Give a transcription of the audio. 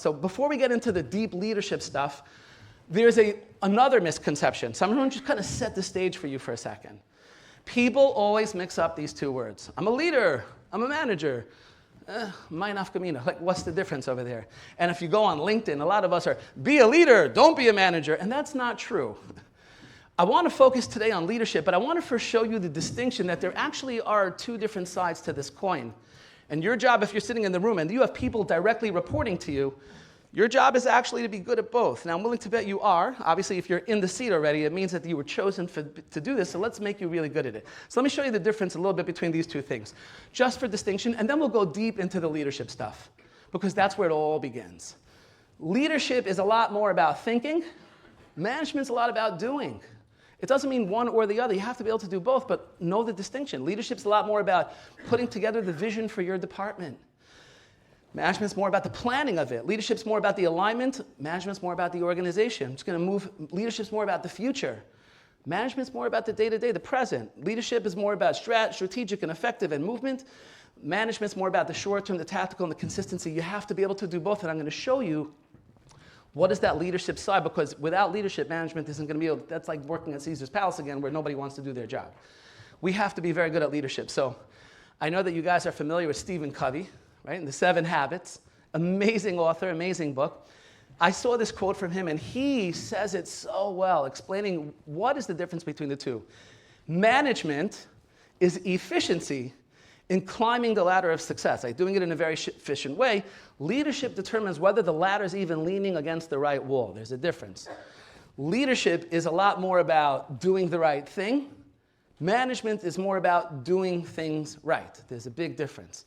So before we get into the deep leadership stuff, there's another misconception. So I'm going to just kind of set the stage for you for a second. People always mix up these two words. I'm a leader. I'm a manager. My nafkamina. Like, what's the difference over there? And if you go on LinkedIn, a lot of us are, be a leader, don't be a manager. And that's not true. I want to focus today on leadership, but I want to first show you the distinction that there actually are two different sides to this coin. And your job, if you're sitting in the room and you have people directly reporting to you, your job is actually to be good at both. Now, I'm willing to bet you are. Obviously, if you're in the seat already, it means that you were chosen to do this, so let's make you really good at it. So let me show you the difference a little bit between these two things, just for distinction, and then we'll go deep into the leadership stuff, because that's where it all begins. Leadership is a lot more about thinking. Management's a lot about doing. It doesn't mean one or the other. You have to be able to do both, but know the distinction. Leadership's a lot more about putting together the vision for your department. Management's more about the planning of it. Leadership's more about the alignment. Management's more about the organization. I'm just going to move. Leadership's more about the future. Management's more about the day-to-day, the present. Leadership is more about strategic and effective and movement. Management's more about the short-term, the tactical, and the consistency. You have to be able to do both, and I'm going to show you what is that leadership side, because without leadership, management isn't going to be able, that's like working at Caesar's Palace again, where nobody wants to do their job. We have to be very good at leadership. So I know that you guys are familiar with Stephen Covey, right? And the 7 Habits. Amazing author, amazing book. I saw this quote from him, and he says it so well, explaining what is the difference between the two. Management is efficiency in climbing the ladder of success, like doing it in a very efficient way. Leadership determines whether the ladder is even leaning against the right wall. There's a difference. Leadership is a lot more about doing the right thing. Management is more about doing things right. There's a big difference.